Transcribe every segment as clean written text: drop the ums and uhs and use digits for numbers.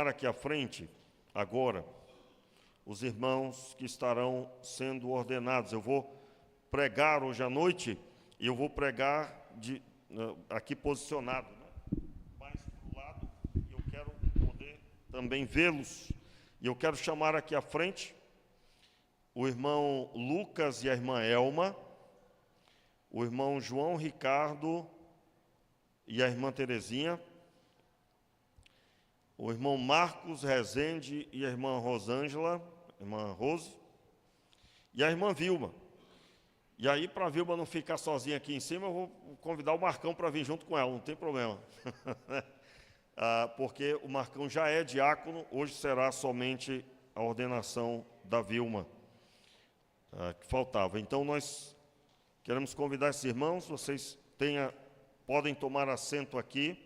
Aqui à frente, agora, os irmãos que estarão sendo ordenados. Eu vou pregar hoje à noite e eu vou pregar aqui posicionado, né? Mais para o lado, e eu quero poder também vê-los. E eu quero chamar aqui à frente o irmão Lucas e a irmã Elma, o irmão João Ricardo e a irmã Terezinha, o irmão Marcos Rezende e a irmã Rosângela, irmã Rose, e a irmã Vilma. E aí, para a Vilma não ficar sozinha aqui em cima, eu vou convidar o Marcão para vir junto com ela, não tem problema. Porque o Marcão já é diácono, hoje será somente a ordenação da Vilma, que faltava. Então, nós queremos convidar esses irmãos, vocês podem tomar assento aqui.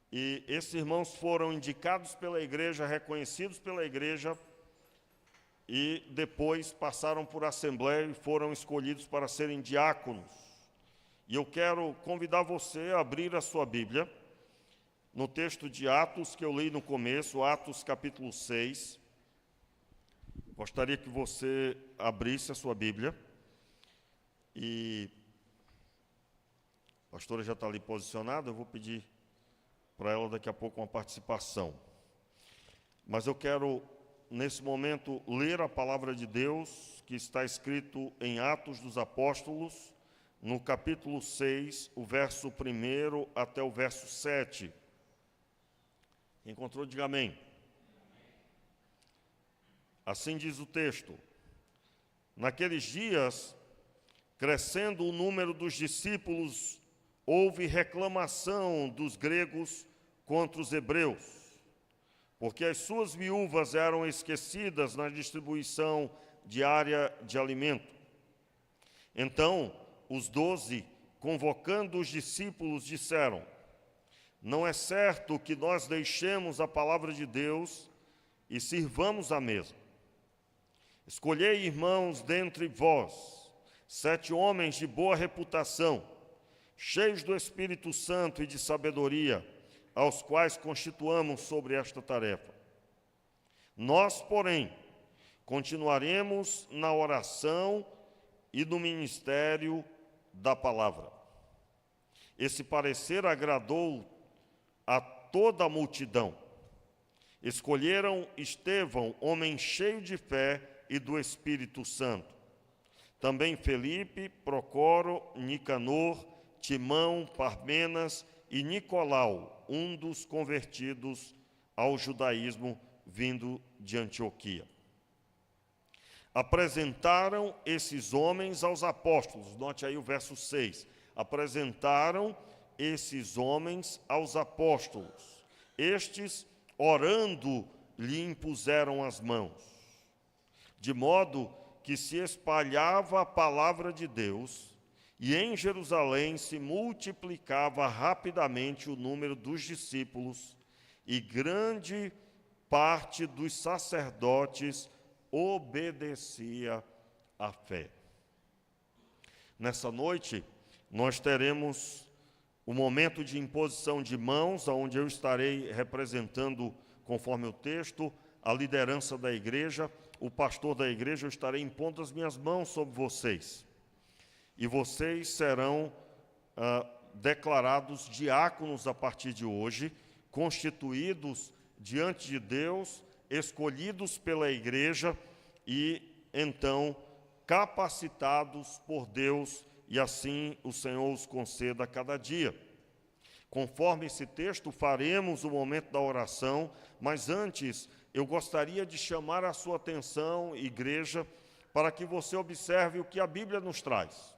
E esses irmãos foram indicados pela igreja, reconhecidos pela igreja, e depois passaram por assembleia e foram escolhidos para serem diáconos. E eu quero convidar você a abrir a sua Bíblia, no texto de Atos, que eu li no começo, Atos capítulo 6. Gostaria que você abrisse a sua Bíblia. E a pastora já está ali posicionada, eu vou pedir para ela daqui a pouco uma participação. Mas eu quero, nesse momento, ler a palavra de Deus, que está escrito em Atos dos Apóstolos, no capítulo 6, o verso 1 até o verso 7. Quem encontrou, diga amém. Assim diz o texto: naqueles dias, crescendo o número dos discípulos, houve reclamação dos gregos contra os hebreus, porque as suas viúvas eram esquecidas na distribuição diária de alimento. Então, os 12, convocando os discípulos, disseram: não é certo que nós deixemos a palavra de Deus e sirvamos à mesa. Escolhei, irmãos, dentre vós, 7 homens de boa reputação, cheios do Espírito Santo e de sabedoria, aos quais constituamos sobre esta tarefa. Nós, porém, continuaremos na oração e no ministério da palavra. Esse parecer agradou a toda a multidão. Escolheram Estevão, homem cheio de fé e do Espírito Santo. Também Felipe, Procoro, Nicanor, Timão, Parmenas e Nicolau, um dos convertidos ao judaísmo vindo de Antioquia. Apresentaram esses homens aos apóstolos, note aí o verso 6. Apresentaram esses homens aos apóstolos. Estes, orando, lhe impuseram as mãos, de modo que se espalhava a palavra de Deus, e em Jerusalém se multiplicava rapidamente o número dos discípulos, e grande parte dos sacerdotes obedecia à fé. Nessa noite, nós teremos o momento de imposição de mãos, onde eu estarei representando, conforme o texto, a liderança da igreja, o pastor da igreja. Eu estarei impondo as minhas mãos sobre vocês. E vocês serão declarados diáconos a partir de hoje, constituídos diante de Deus, escolhidos pela igreja e, então, capacitados por Deus, e assim o Senhor os conceda a cada dia. Conforme esse texto, faremos o momento da oração, mas antes eu gostaria de chamar a sua atenção, igreja, para que você observe o que a Bíblia nos traz.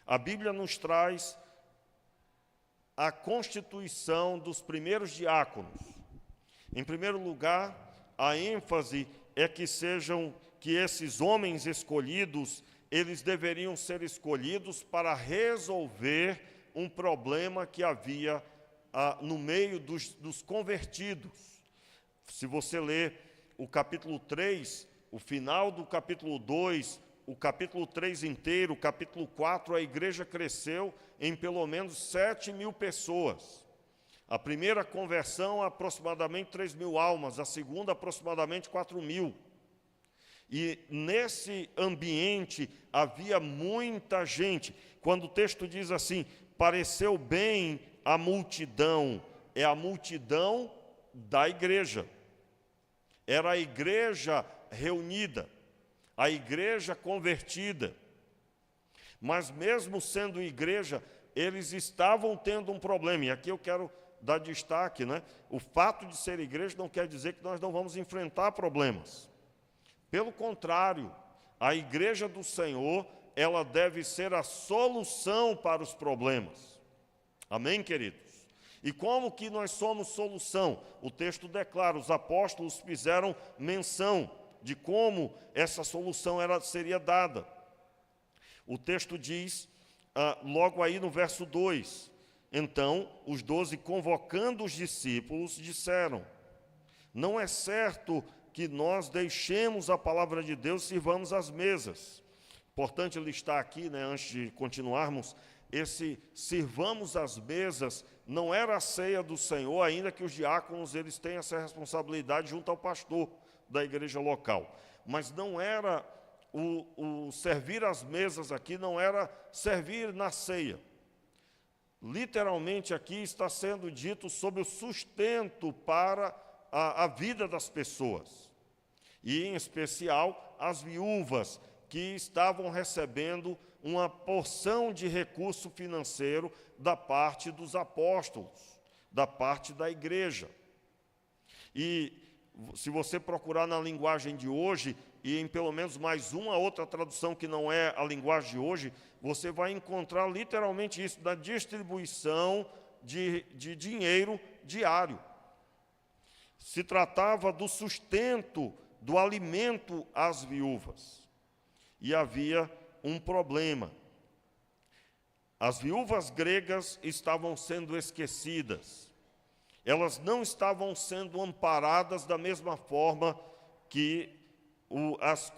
A Bíblia nos traz a constituição dos primeiros diáconos. Em primeiro lugar, a ênfase é que esses homens escolhidos, eles deveriam ser escolhidos para resolver um problema que havia no meio dos convertidos. Se você ler o capítulo 3, o final do capítulo 2, o capítulo 3 inteiro, o capítulo 4, a igreja cresceu em pelo menos 7.000 pessoas. A primeira conversão, aproximadamente 3.000 almas, a segunda, aproximadamente 4.000. E nesse ambiente havia muita gente. Quando o texto diz assim, pareceu bem a multidão, é a multidão da igreja. Era a igreja reunida, a igreja convertida. Mas mesmo sendo igreja, eles estavam tendo um problema. E aqui eu quero dar destaque, né? O fato de ser igreja não quer dizer que nós não vamos enfrentar problemas. Pelo contrário, a igreja do Senhor, ela deve ser a solução para os problemas. Amém, queridos? E como que nós somos solução? O texto declara, os apóstolos fizeram menção de como essa solução seria dada. O texto diz, logo aí no verso 2, então os 12, convocando os discípulos, disseram, não é certo que nós deixemos a palavra de Deus e sirvamos às mesas. Importante listar aqui, né, antes de continuarmos, esse sirvamos às mesas não era a ceia do Senhor, ainda que os diáconos eles têm essa responsabilidade junto ao pastor da igreja local. Mas não era o servir às mesas aqui, não era servir na ceia. Literalmente aqui está sendo dito sobre o sustento para a vida das pessoas. E, em especial, as viúvas que estavam recebendo uma porção de recurso financeiro da parte dos apóstolos, da parte da igreja. E, se você procurar na linguagem de hoje, e em pelo menos mais uma outra tradução que não é a linguagem de hoje, você vai encontrar literalmente isso, da distribuição de dinheiro diário. Se tratava do sustento, do alimento às viúvas. E havia um problema. As viúvas gregas estavam sendo esquecidas. Elas não estavam sendo amparadas da mesma forma que os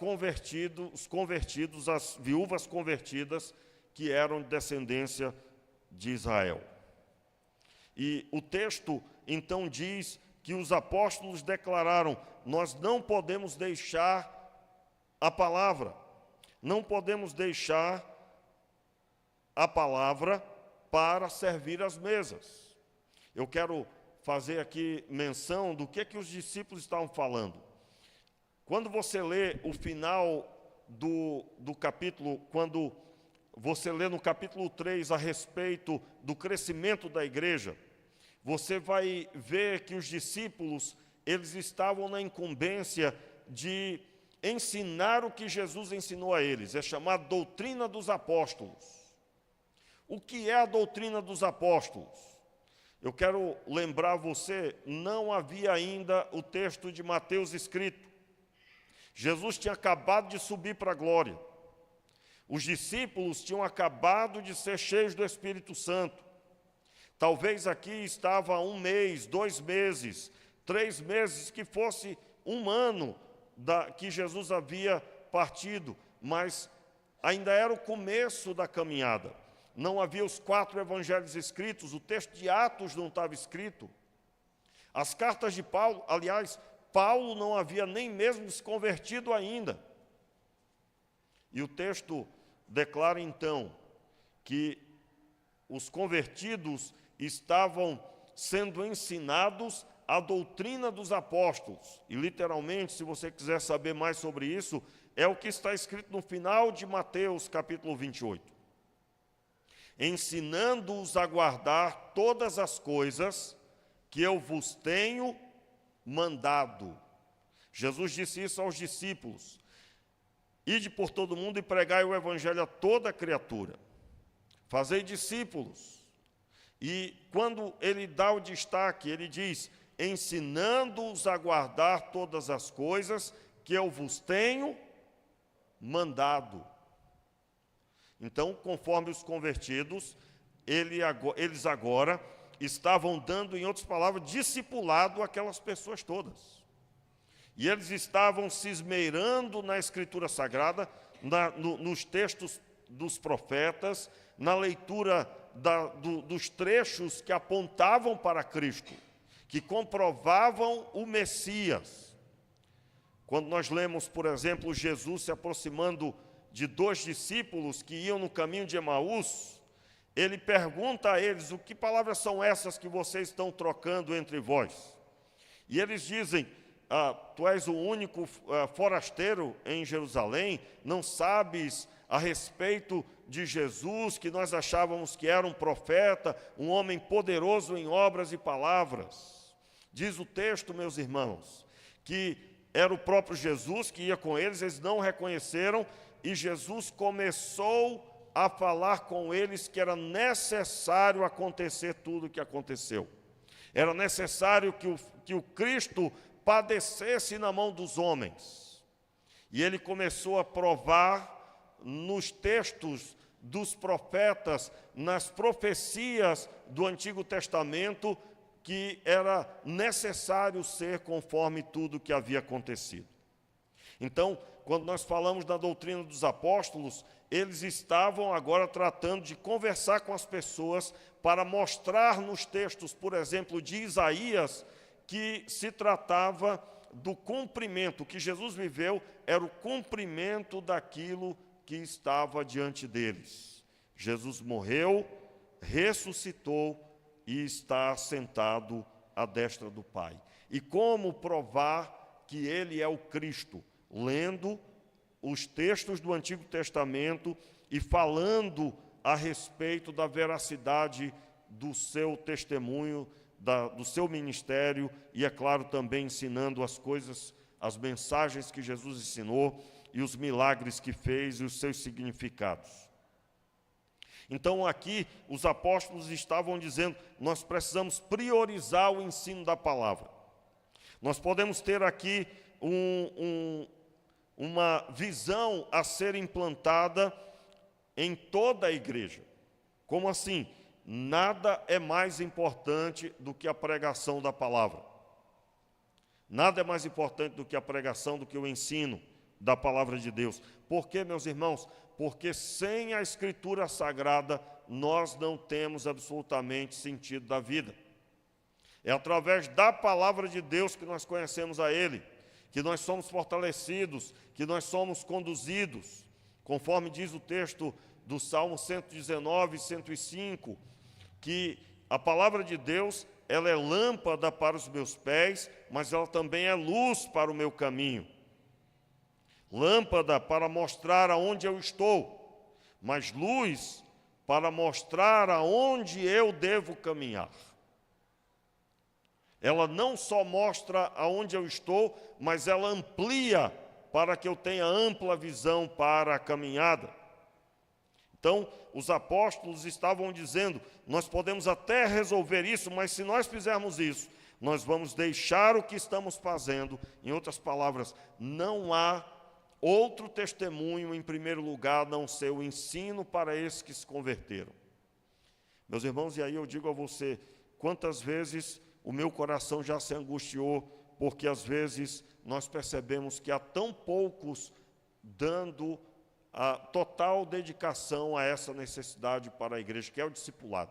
convertidos, as viúvas convertidas, que eram de descendência de Israel. E o texto, então, diz que os apóstolos declararam, nós não podemos deixar a palavra, não podemos deixar a palavra para servir as mesas. Eu quero fazer aqui menção do que os discípulos estavam falando. Quando você lê o final do capítulo, quando você lê no capítulo 3 a respeito do crescimento da igreja, você vai ver que os discípulos, eles estavam na incumbência de ensinar o que Jesus ensinou a eles, é chamada doutrina dos apóstolos. O que é a doutrina dos apóstolos? Eu quero lembrar você, não havia ainda o texto de Mateus escrito. Jesus tinha acabado de subir para a glória. Os discípulos tinham acabado de ser cheios do Espírito Santo. Talvez aqui estava 1 mês, 2 meses, 3 meses, que fosse 1 ano que Jesus havia partido, mas ainda era o começo da caminhada. Não havia os 4 evangelhos escritos, o texto de Atos não estava escrito. As cartas de Paulo, aliás, Paulo não havia nem mesmo se convertido ainda. E o texto declara então que os convertidos estavam sendo ensinados a doutrina dos apóstolos. E literalmente, se você quiser saber mais sobre isso, é o que está escrito no final de Mateus capítulo 28. Ensinando-os a guardar todas as coisas que eu vos tenho mandado. Jesus disse isso aos discípulos. Ide por todo mundo e pregai o evangelho a toda criatura. Fazei discípulos. E quando ele dá o destaque, ele diz, ensinando-os a guardar todas as coisas que eu vos tenho mandado. Então, conforme os convertidos, eles agora estavam dando, em outras palavras, discipulado aquelas pessoas todas. E eles estavam se esmerando na Escritura Sagrada, nos textos dos profetas, na leitura dos trechos que apontavam para Cristo, que comprovavam o Messias. Quando nós lemos, por exemplo, Jesus se aproximando de 2 discípulos que iam no caminho de Emaús, ele pergunta a eles: o que palavras são essas que vocês estão trocando entre vós? E eles dizem: tu és o único forasteiro em Jerusalém, não sabes a respeito de Jesus, que nós achávamos que era um profeta, um homem poderoso em obras e palavras. Diz o texto, meus irmãos, que era o próprio Jesus que ia com eles, eles não reconheceram, e Jesus começou a falar com eles que era necessário acontecer tudo o que aconteceu. Era necessário que o Cristo padecesse na mão dos homens. E ele começou a provar nos textos dos profetas, nas profecias do Antigo Testamento, que era necessário ser conforme tudo que havia acontecido. Então, quando nós falamos da doutrina dos apóstolos, eles estavam agora tratando de conversar com as pessoas para mostrar nos textos, por exemplo, de Isaías, que se tratava do cumprimento, o que Jesus viveu era o cumprimento daquilo que estava diante deles. Jesus morreu, ressuscitou e está sentado à destra do Pai. E como provar que ele é o Cristo? Lendo os textos do Antigo Testamento e falando a respeito da veracidade do seu testemunho, do seu ministério, e, é claro, também ensinando as coisas, as mensagens que Jesus ensinou e os milagres que fez e os seus significados. Então, aqui, os apóstolos estavam dizendo: nós precisamos priorizar o ensino da palavra. Nós podemos ter aqui uma visão a ser implantada em toda a igreja. Como assim? Nada é mais importante do que a pregação da palavra. Nada é mais importante do que a pregação, do que o ensino da palavra de Deus. Por quê, meus irmãos? Porque sem a Escritura Sagrada, nós não temos absolutamente sentido da vida. É através da palavra de Deus que nós conhecemos a Ele, que nós somos fortalecidos, que nós somos conduzidos, conforme diz o texto do Salmo 119, 105, que a palavra de Deus, ela é lâmpada para os meus pés, mas ela também é luz para o meu caminho. Lâmpada para mostrar aonde eu estou, mas luz para mostrar aonde eu devo caminhar. Ela não só mostra aonde eu estou, mas ela amplia para que eu tenha ampla visão para a caminhada. Então, os apóstolos estavam dizendo: nós podemos até resolver isso, mas se nós fizermos isso, nós vamos deixar o que estamos fazendo. Em outras palavras, não há outro testemunho, em primeiro lugar, a não ser o ensino para esses que se converteram. Meus irmãos, e aí eu digo a você, quantas vezes o meu coração já se angustiou, porque às vezes nós percebemos que há tão poucos dando a total dedicação a essa necessidade para a igreja, que é o discipulado.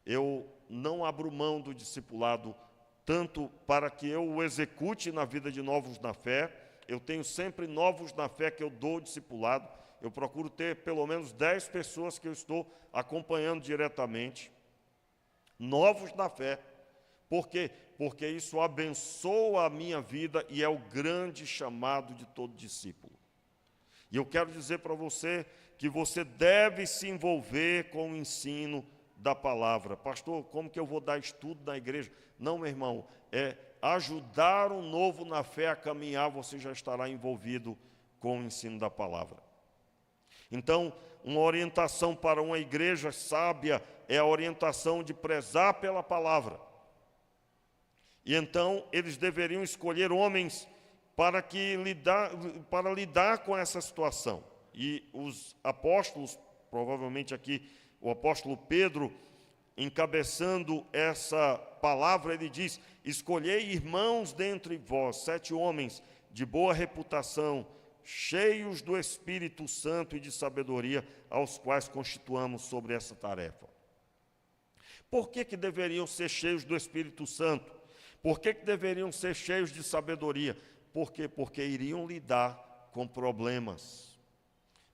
Eu não abro mão do discipulado, tanto para que eu o execute na vida de novos na fé. Eu tenho sempre novos na fé que eu dou discipulado. Eu procuro ter pelo menos 10 pessoas que eu estou acompanhando diretamente, novos na fé. Por quê? Porque isso abençoa a minha vida e é o grande chamado de todo discípulo. E eu quero dizer para você que você deve se envolver com o ensino da palavra. Pastor, como que eu vou dar estudo na igreja? Não, meu irmão, é ajudar um novo na fé a caminhar, você já estará envolvido com o ensino da palavra. Então, uma orientação para uma igreja sábia é a orientação de prezar pela palavra. E então, eles deveriam escolher homens para lidar com essa situação. E os apóstolos, provavelmente aqui o apóstolo Pedro, encabeçando essa palavra, ele diz: escolhei irmãos dentre vós, 7 homens de boa reputação, cheios do Espírito Santo e de sabedoria, aos quais constituamos sobre essa tarefa. Por que deveriam ser cheios do Espírito Santo? Por que deveriam ser cheios de sabedoria? Por quê? Porque iriam lidar com problemas.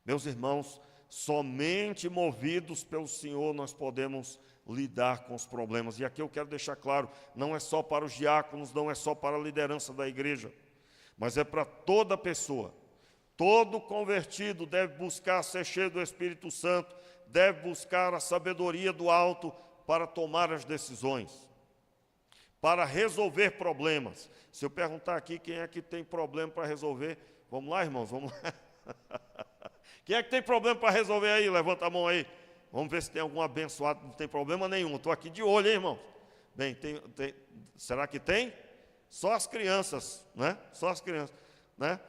Meus irmãos, somente movidos pelo Senhor nós podemos lidar com os problemas. E aqui eu quero deixar claro, não é só para os diáconos, não é só para a liderança da igreja, mas é para toda pessoa. Todo convertido deve buscar ser cheio do Espírito Santo, deve buscar a sabedoria do alto para tomar as decisões, para resolver problemas. Se eu perguntar aqui quem é que tem problema para resolver, vamos lá, irmãos, vamos lá. Quem é que tem problema para resolver aí? Levanta a mão aí. Vamos ver se tem algum abençoado que não tem problema nenhum. Estou aqui de olho, hein, irmão? Bem, será que tem? Só as crianças, né? Só as crianças, né?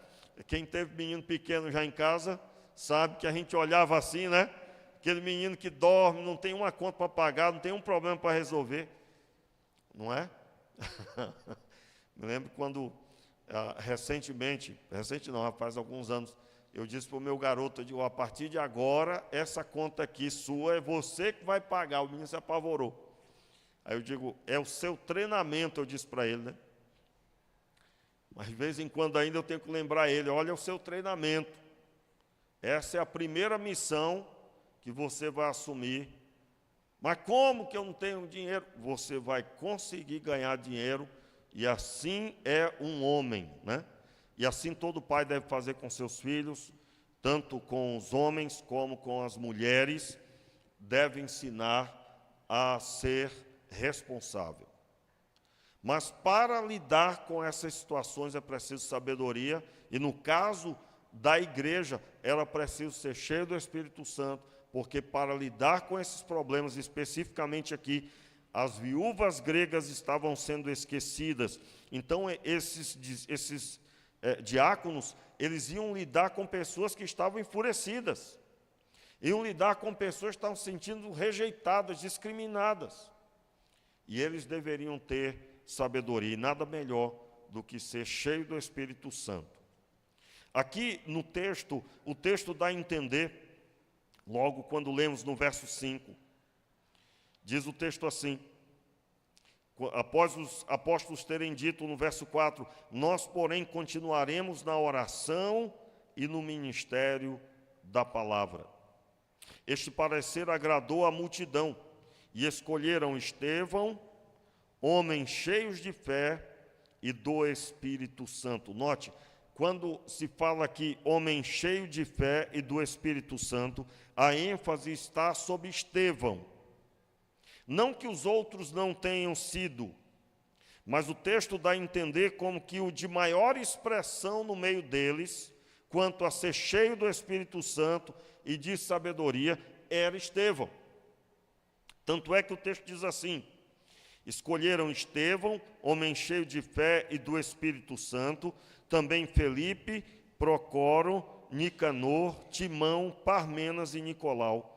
Quem teve menino pequeno já em casa, sabe que a gente olhava assim, né? Aquele menino que dorme, não tem uma conta para pagar, não tem um problema para resolver. Não é? Me lembro quando, recente não, faz alguns anos, eu disse para o meu garoto, eu digo, a partir de agora, essa conta aqui sua é você que vai pagar. O menino se apavorou. Aí eu digo, é o seu treinamento, eu disse para ele, né? Mas de vez em quando ainda eu tenho que lembrar ele, olha, é o seu treinamento. Essa é a primeira missão que você vai assumir. Mas como que eu não tenho dinheiro? Você vai conseguir ganhar dinheiro, e assim é um homem, né? E assim todo pai deve fazer com seus filhos, tanto com os homens como com as mulheres, deve ensinar a ser responsável. Mas para lidar com essas situações é preciso sabedoria, e no caso da igreja, ela precisa ser cheia do Espírito Santo, porque para lidar com esses problemas, especificamente aqui, as viúvas gregas estavam sendo esquecidas. Então, esses diáconos, eles iam lidar com pessoas que estavam enfurecidas, iam lidar com pessoas que estavam se sentindo rejeitadas, discriminadas, e eles deveriam ter sabedoria, e nada melhor do que ser cheio do Espírito Santo. Aqui no texto, o texto dá a entender, logo quando lemos no verso 5, diz o texto assim: após os apóstolos terem dito no verso 4, nós, porém, continuaremos na oração e no ministério da palavra. Este parecer agradou a multidão, e escolheram Estevão, homens cheios de fé e do Espírito Santo. Note, quando se fala aqui, homem cheio de fé e do Espírito Santo, a ênfase está sobre Estevão. Não que os outros não tenham sido, mas o texto dá a entender como que o de maior expressão no meio deles, quanto a ser cheio do Espírito Santo e de sabedoria, era Estevão. Tanto é que o texto diz assim: escolheram Estevão, homem cheio de fé e do Espírito Santo, também Felipe, Procoro, Nicanor, Timão, Parmenas e Nicolau,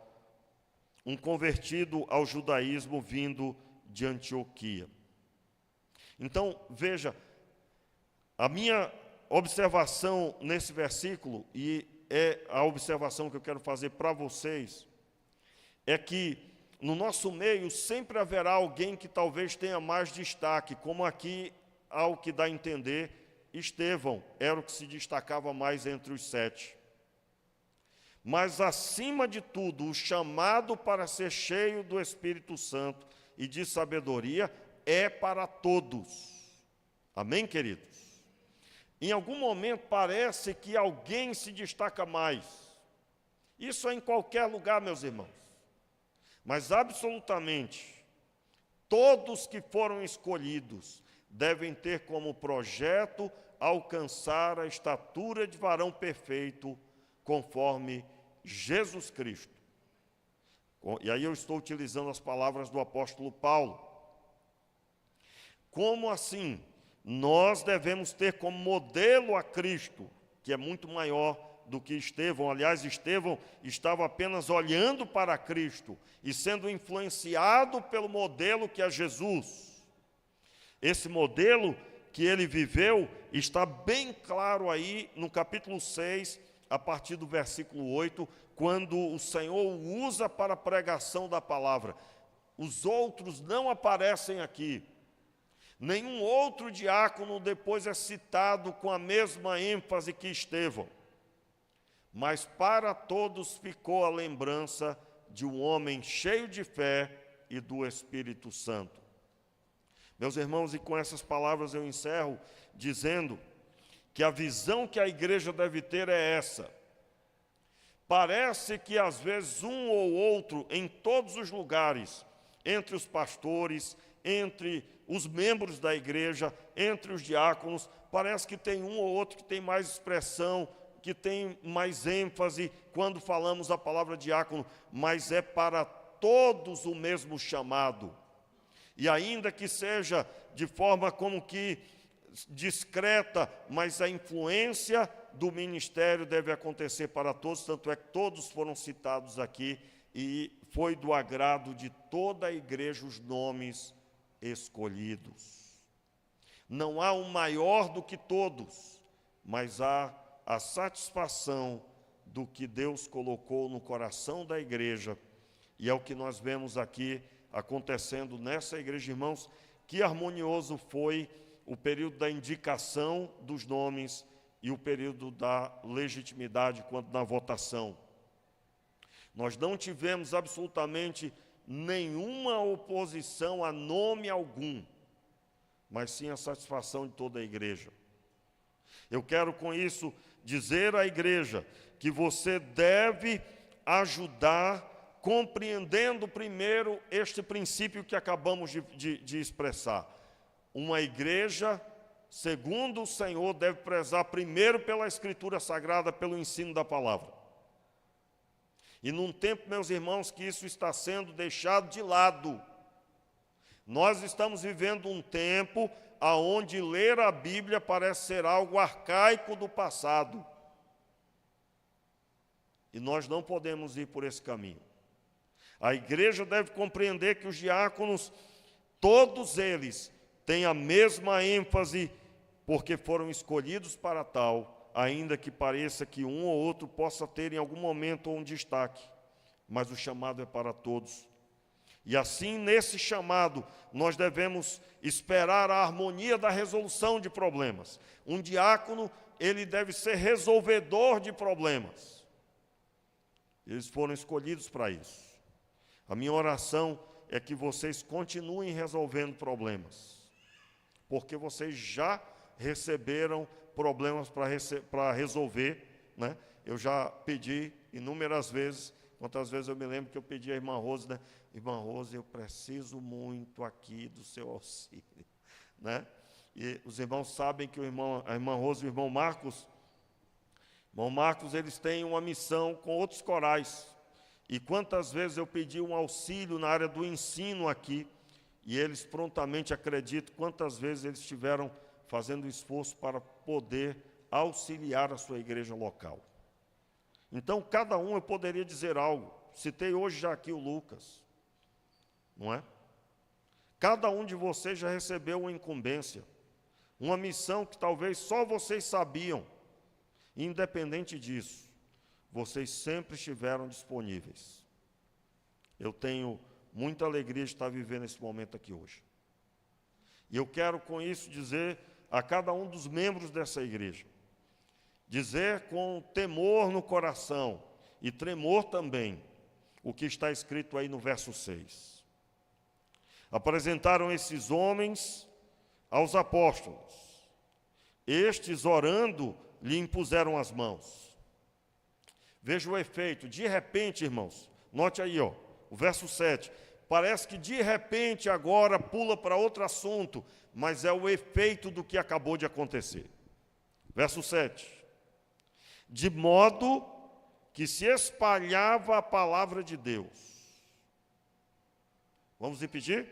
um convertido ao judaísmo vindo de Antioquia. Então, veja, a minha observação nesse versículo, e é a observação que eu quero fazer para vocês, é que no nosso meio sempre haverá alguém que talvez tenha mais destaque, como aqui, ao que dá a entender, Estevão era o que se destacava mais entre os 7. Mas, acima de tudo, o chamado para ser cheio do Espírito Santo e de sabedoria é para todos. Amém, queridos? Em algum momento parece que alguém se destaca mais. Isso é em qualquer lugar, meus irmãos. Mas, absolutamente, todos que foram escolhidos devem ter como projeto alcançar a estatura de varão perfeito, conforme Jesus Cristo. E aí eu estou utilizando as palavras do apóstolo Paulo. Como assim? Nós devemos ter como modelo a Cristo, que é muito maior do que Estevão. Aliás, Estevão estava apenas olhando para Cristo e sendo influenciado pelo modelo que é Jesus. Esse modelo que ele viveu está bem claro aí no capítulo 6, a partir do versículo 8, quando o Senhor o usa para a pregação da palavra. os outros não aparecem aqui. Nenhum outro diácono depois é citado com a mesma ênfase que Estevão. Mas para todos ficou a lembrança de um homem cheio de fé e do Espírito Santo. Meus irmãos, e com essas palavras eu encerro dizendo que a visão que a igreja deve ter é essa. Parece que às vezes um ou outro, em todos os lugares, entre os pastores, entre os membros da igreja, entre os diáconos, parece que tem um ou outro que tem mais expressão, que tem mais ênfase quando falamos a palavra diácono, mas é para todos o mesmo chamado. E ainda que seja de forma como que discreta, mas a influência do ministério deve acontecer para todos, tanto é que todos foram citados aqui, e foi do agrado de toda a igreja os nomes escolhidos. Não há um maior do que todos, mas há a satisfação do que Deus colocou no coração da igreja, e é o que nós vemos aqui acontecendo nessa igreja, irmãos. Que harmonioso foi o período da indicação dos nomes e o período da legitimidade quanto na votação. Nós não tivemos absolutamente nenhuma oposição a nome algum, mas sim a satisfação de toda a igreja. Eu quero com isso dizer à igreja que você deve ajudar compreendendo primeiro este princípio que acabamos de expressar. Uma igreja, segundo o Senhor, deve prezar primeiro pela Escritura Sagrada, pelo ensino da palavra. E num tempo, meus irmãos, que isso está sendo deixado de lado. Nós estamos vivendo um tempo onde ler a Bíblia parece ser algo arcaico do passado. E nós não podemos ir por esse caminho. A igreja deve compreender que os diáconos, todos eles, têm a mesma ênfase, porque foram escolhidos para tal, ainda que pareça que um ou outro possa ter em algum momento um destaque, mas o chamado é para todos. E assim, nesse chamado, nós devemos esperar a harmonia da resolução de problemas. Um diácono, ele deve ser resolvedor de problemas. Eles foram escolhidos para isso. A minha oração é que vocês continuem resolvendo problemas, porque vocês já receberam problemas para resolver, né? Eu já pedi inúmeras vezes, quantas vezes eu me lembro que eu pedi à irmã Rose, né? Irmã Rose, eu preciso muito aqui do seu auxílio, né? E os irmãos sabem que a irmã Rose e o irmão Marcos, eles têm uma missão com outros corais. E quantas vezes eu pedi um auxílio na área do ensino aqui, e eles prontamente, acredito, quantas vezes eles estiveram fazendo esforço para poder auxiliar a sua igreja local. Então, cada um eu poderia dizer algo. Citei hoje já aqui o Lucas, não é? Cada um de vocês já recebeu uma incumbência, uma missão que talvez só vocês sabiam. Independente disso, vocês sempre estiveram disponíveis. Eu tenho muita alegria de estar vivendo esse momento aqui hoje. E eu quero com isso dizer a cada um dos membros dessa igreja, dizer com temor no coração e tremor também, o que está escrito aí no verso 6. Apresentaram esses homens aos apóstolos. Estes, orando, lhe impuseram as mãos. Veja o efeito, de repente, irmãos, note aí, o verso 7, parece que de repente agora pula para outro assunto, mas é o efeito do que acabou de acontecer. Verso 7, de modo que se espalhava a palavra de Deus. Vamos repetir?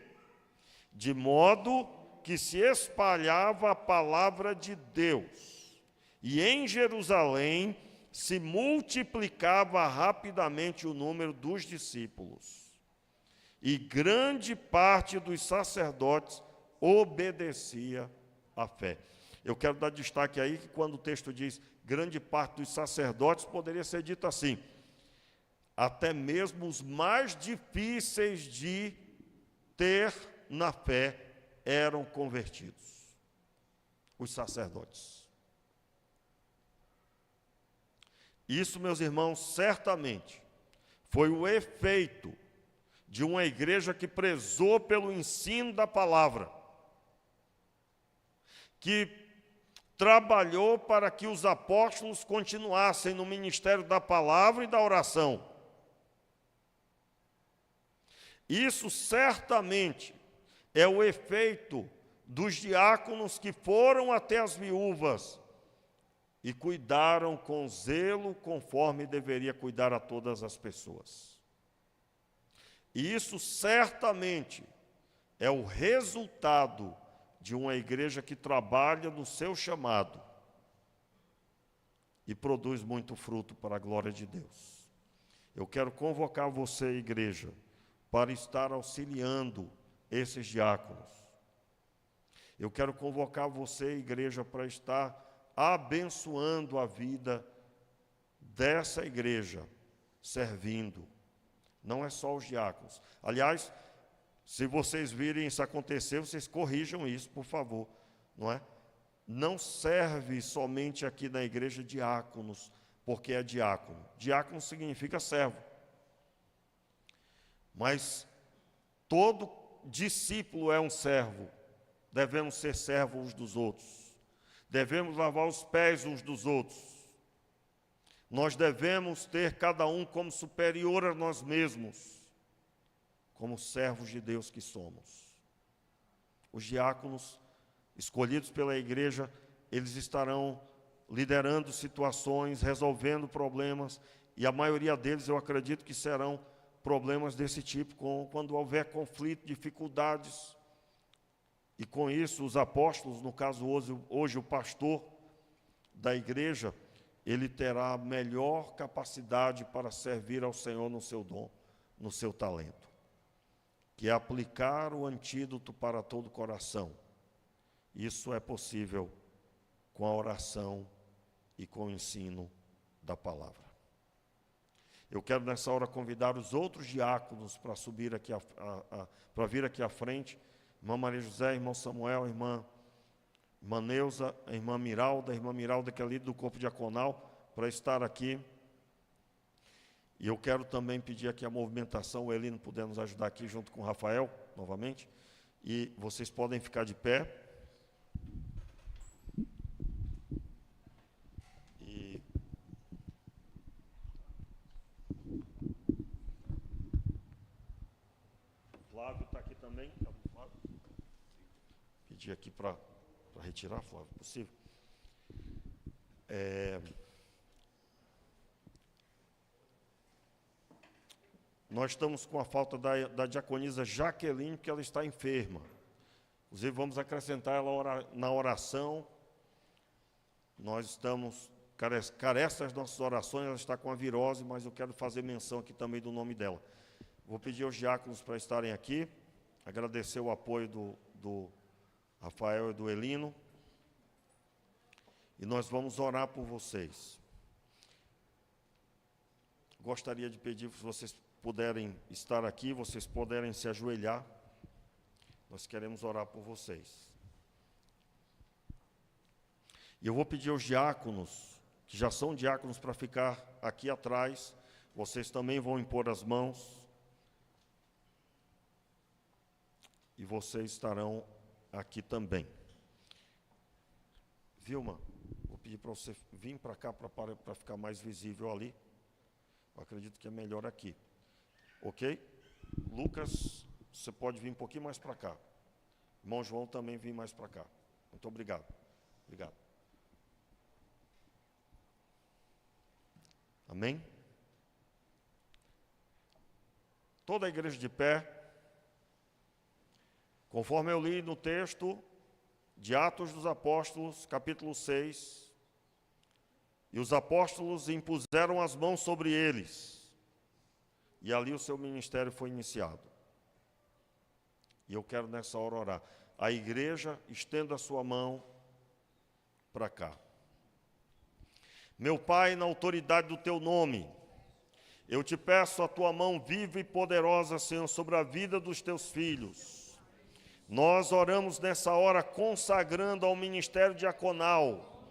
De modo que se espalhava a palavra de Deus, e em Jerusalém se multiplicava rapidamente o número dos discípulos, e grande parte dos sacerdotes obedecia à fé. Eu quero dar destaque aí que quando o texto diz grande parte dos sacerdotes, poderia ser dito assim, até mesmo os mais difíceis de ter na fé eram convertidos, os sacerdotes. Isso, meus irmãos, certamente foi o efeito de uma igreja que prezou pelo ensino da palavra, que trabalhou para que os apóstolos continuassem no ministério da palavra e da oração. Isso certamente é o efeito dos diáconos que foram até as viúvas e cuidaram com zelo, conforme deveria cuidar a todas as pessoas. E isso certamente é o resultado de uma igreja que trabalha no seu chamado e produz muito fruto para a glória de Deus. Eu quero convocar você, igreja, para estar auxiliando esses diáconos. Eu quero convocar você, igreja, para estar abençoando a vida dessa igreja, servindo. Não é só os diáconos. Aliás, se vocês virem isso acontecer, vocês corrijam isso, por favor, não é? Não serve somente aqui na igreja diáconos, porque é diácono. Diácono significa servo. Mas todo discípulo é um servo. Devemos ser servos uns dos outros. Devemos lavar os pés uns dos outros. Nós devemos ter cada um como superior a nós mesmos, como servos de Deus que somos. Os diáconos escolhidos pela igreja, eles estarão liderando situações, resolvendo problemas, e a maioria deles eu acredito que serão problemas desse tipo, quando houver conflito, dificuldades. E com isso, os apóstolos, no caso hoje o pastor da igreja, ele terá a melhor capacidade para servir ao Senhor no seu dom, no seu talento, que é aplicar o antídoto para todo o coração. Isso é possível com a oração e com o ensino da palavra. Eu quero nessa hora convidar os outros diáconos para subir aqui, para vir aqui à frente. Irmã Maria José, irmão Samuel, irmã Neuza, a irmã Miralda que é líder do corpo diaconal, para estar aqui. E eu quero também pedir aqui a movimentação, o Elino puder nos ajudar aqui junto com o Rafael, novamente. E vocês podem ficar de pé. Flávio está aqui também. Flávio. Pedir aqui para retirar, Flávio, possível. Nós estamos com a falta da diaconisa Jaqueline, que ela está enferma. Inclusive, vamos acrescentar ela na oração. Nós estamos carece das nossas orações, ela está com a virose, mas eu quero fazer menção aqui também do nome dela. Vou pedir aos diáconos para estarem aqui, agradecer o apoio do Rafael e do Elino, e nós vamos orar por vocês. Gostaria de pedir, se vocês puderem estar aqui, vocês puderem se ajoelhar, nós queremos orar por vocês. E eu vou pedir aos diáconos, que já são diáconos, para ficar aqui atrás, vocês também vão impor as mãos, e vocês estarão aqui também. Vilma, vou pedir para você vir para cá para ficar mais visível ali. Eu acredito que é melhor aqui. Ok? Lucas, você pode vir um pouquinho mais para cá. Irmão João também vir mais para cá. Muito obrigado. Obrigado. Amém? Toda a igreja de pé. Conforme eu li no texto de Atos dos Apóstolos, capítulo 6, e os apóstolos impuseram as mãos sobre eles, e ali o seu ministério foi iniciado. E eu quero nessa hora orar. A igreja, estenda a sua mão para cá. Meu Pai, na autoridade do teu nome, Eu te peço a tua mão viva e poderosa, Senhor, sobre a vida dos teus filhos. Nós oramos nessa hora consagrando ao ministério diaconal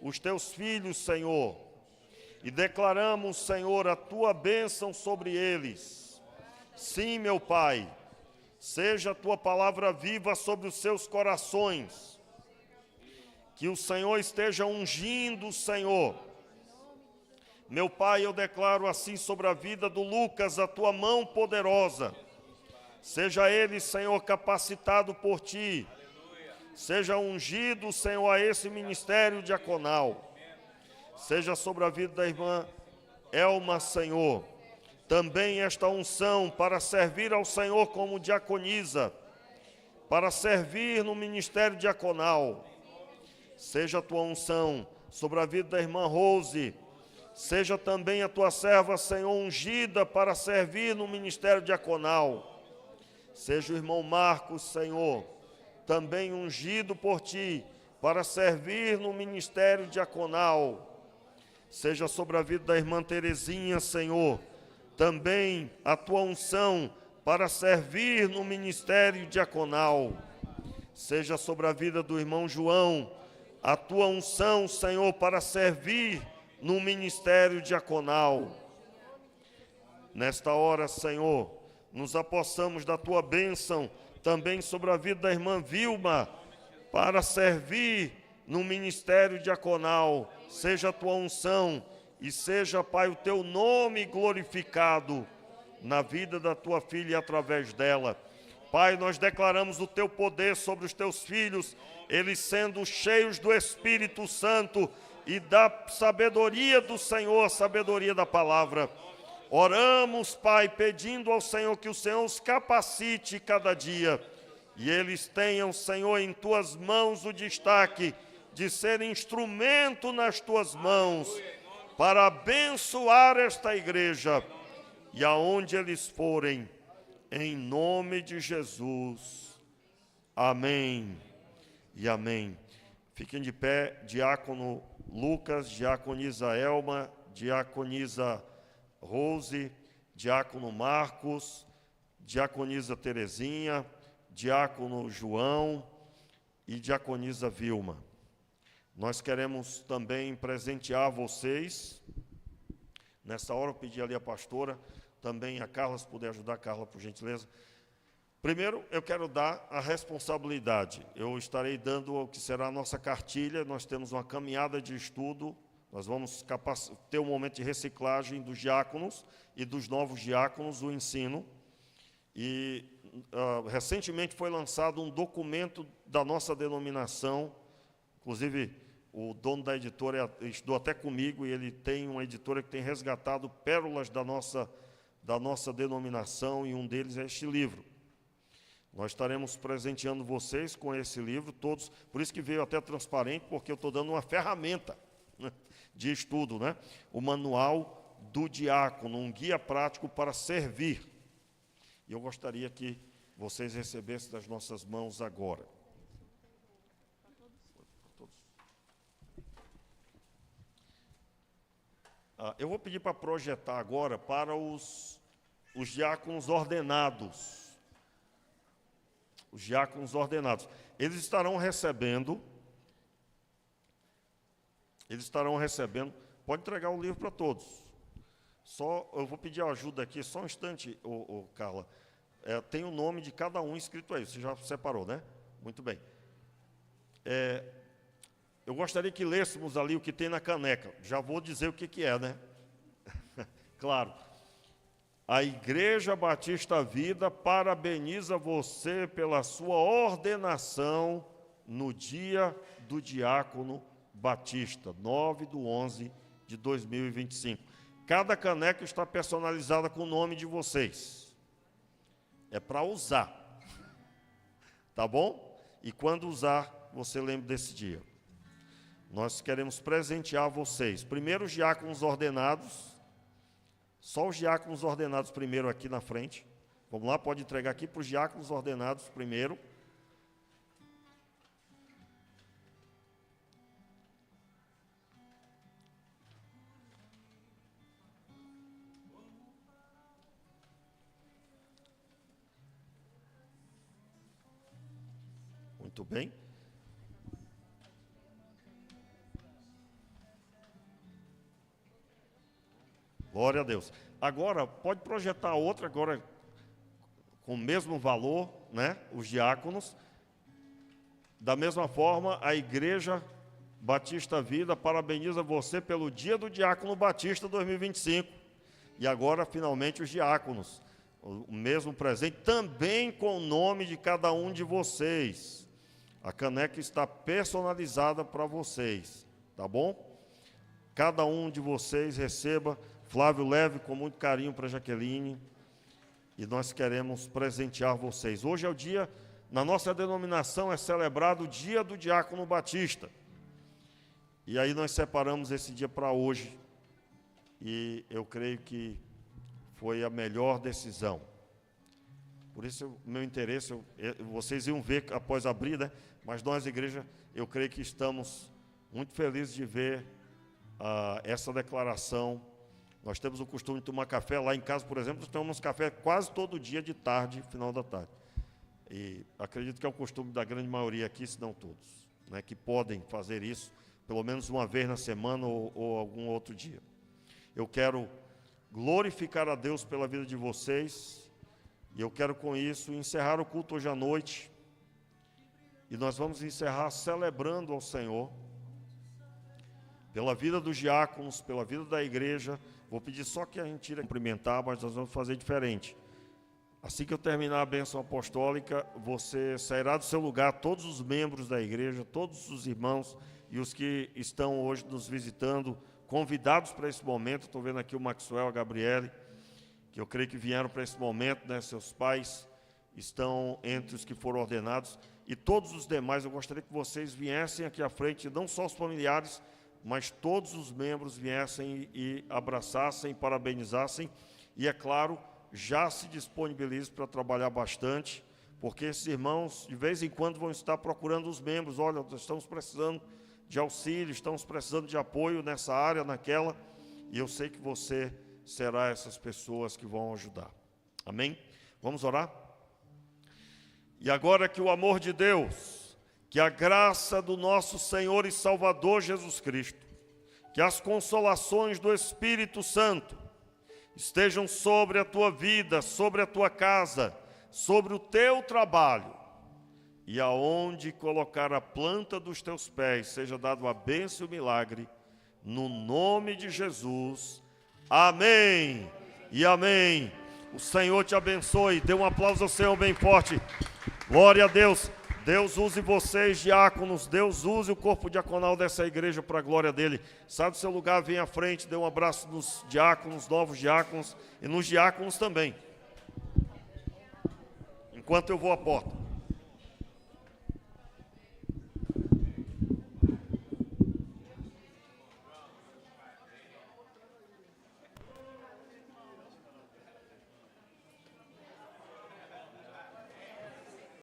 os teus filhos, Senhor, e declaramos, Senhor, a tua bênção sobre eles. Sim, meu Pai, seja a tua palavra viva sobre os seus corações. Que o Senhor esteja ungindo, Senhor. Meu Pai, eu declaro assim sobre a vida do Lucas, a tua mão poderosa. Seja ele, Senhor, capacitado por ti. Seja ungido, Senhor, a esse ministério diaconal. Seja sobre a vida da irmã Elma, Senhor. Também esta unção para servir ao Senhor como diaconisa, para servir no ministério diaconal. Seja a tua unção sobre a vida da irmã Rose. Seja também a tua serva, Senhor, ungida para servir no ministério diaconal. Seja o irmão Marcos, Senhor, também ungido por ti para servir no ministério diaconal. Seja sobre a vida da irmã Terezinha, Senhor, também a tua unção para servir no ministério diaconal. Seja sobre a vida do irmão João, a tua unção, Senhor, para servir no ministério diaconal. Nesta hora, Senhor, nos apossamos da tua bênção também sobre a vida da irmã Vilma, para servir no ministério diaconal. Seja a tua unção e seja, Pai, o teu nome glorificado na vida da tua filha e através dela. Pai, nós declaramos o teu poder sobre os teus filhos, eles sendo cheios do Espírito Santo e da sabedoria do Senhor, a sabedoria da palavra. Oramos, Pai, pedindo ao Senhor que o Senhor os capacite cada dia e eles tenham, Senhor, em tuas mãos o destaque de ser instrumento nas tuas mãos para abençoar esta igreja e aonde eles forem, em nome de Jesus. Amém e amém. Fiquem de pé, diácono Lucas, diaconisa Elma, diaconisa Rose, diácono Marcos, diaconisa Terezinha, diácono João e diaconisa Vilma. Nós queremos também presentear vocês. Nessa hora eu pedi ali a pastora, também a Carla, se puder ajudar, Carla, por gentileza. Primeiro, eu quero dar a responsabilidade. Eu estarei dando o que será a nossa cartilha. Nós temos uma caminhada de estudo. Nós vamos ter um momento de reciclagem dos diáconos e dos novos diáconos, o ensino. E recentemente foi lançado um documento da nossa denominação. Inclusive, o dono da editora estudou até comigo e ele tem uma editora que tem resgatado pérolas da nossa denominação e um deles é este livro. Nós estaremos presenteando vocês com esse livro, todos, por isso que veio até transparente, porque eu estou dando uma ferramenta, né, de estudo, né? O Manual do Diácono, um guia prático para servir. E eu gostaria que vocês recebessem das nossas mãos agora. Eu vou pedir para projetar agora para os diáconos ordenados. Os diáconos ordenados. Eles estarão recebendo, pode entregar o livro para todos. Só, eu vou pedir ajuda aqui, só um instante, Carla. Tem o nome de cada um escrito aí, você já separou, né? Muito bem. Eu gostaria que lêssemos ali o que tem na caneca. Já vou dizer o que é, né? Claro. A Igreja Batista Vida parabeniza você pela sua ordenação no dia do diácono batista, 9/11/2025. Cada caneca está personalizada com o nome de vocês. É para usar. Tá bom? E quando usar, você lembra desse dia. Nós queremos presentear vocês. Primeiro, os diáconos ordenados. Só os diáconos ordenados primeiro aqui na frente. Vamos lá, pode entregar aqui para os diáconos ordenados primeiro. Muito bem. Glória a Deus. Agora, pode projetar outra, agora com o mesmo valor, né? Os diáconos. Da mesma forma, a Igreja Batista Vida parabeniza você pelo Dia do Diácono Batista 2025. E agora, finalmente, os diáconos. O mesmo presente, também com o nome de cada um de vocês. A caneca está personalizada para vocês, tá bom? Cada um de vocês receba. Flávio, leve com muito carinho para Jaqueline. E nós queremos presentear vocês. Hoje é o dia, na nossa denominação, é celebrado o Dia do Diácono Batista. E aí nós separamos esse dia para hoje. E eu creio que foi a melhor decisão. Por isso, o meu interesse, vocês iam ver após abrir, né? Mas nós, igreja, eu creio que estamos muito felizes de ver essa declaração. Nós temos o costume de tomar café lá em casa, por exemplo, nós tomamos café quase todo dia de tarde, final da tarde. E acredito que é o costume da grande maioria aqui, se não todos, né, que podem fazer isso, pelo menos uma vez na semana ou algum outro dia. Eu quero glorificar a Deus pela vida de vocês, e eu quero com isso encerrar o culto hoje à noite, e nós vamos encerrar celebrando ao Senhor, pela vida dos diáconos, pela vida da igreja. Vou pedir só que a gente tire cumprimentar, mas nós vamos fazer diferente. Assim que eu terminar a bênção apostólica, você sairá do seu lugar, todos os membros da igreja, todos os irmãos e os que estão hoje nos visitando, convidados para esse momento. Estou vendo aqui o Maxwell, a Gabriele, que eu creio que vieram para esse momento, né? Seus pais estão entre os que foram ordenados. E todos os demais, eu gostaria que vocês viessem aqui à frente, não só os familiares, mas todos os membros viessem e abraçassem, parabenizassem, e, é claro, já se disponibilizem para trabalhar bastante, porque esses irmãos, de vez em quando, vão estar procurando os membros. Olha, nós estamos precisando de auxílio, estamos precisando de apoio nessa área, naquela, e eu sei que você será essas pessoas que vão ajudar. Amém? Vamos orar? E agora que o amor de Deus, que a graça do nosso Senhor e Salvador Jesus Cristo, que as consolações do Espírito Santo estejam sobre a tua vida, sobre a tua casa, sobre o teu trabalho, e aonde colocar a planta dos teus pés, seja dado a bênção e o milagre, no nome de Jesus. Amém e amém. O Senhor te abençoe. Dê um aplauso ao Senhor bem forte. Glória a Deus. Deus use vocês, diáconos. Deus use o corpo diaconal dessa igreja para a glória dele. Sai do seu lugar, vem à frente, dê um abraço nos diáconos, novos diáconos, e nos diáconos também. Enquanto eu vou à porta.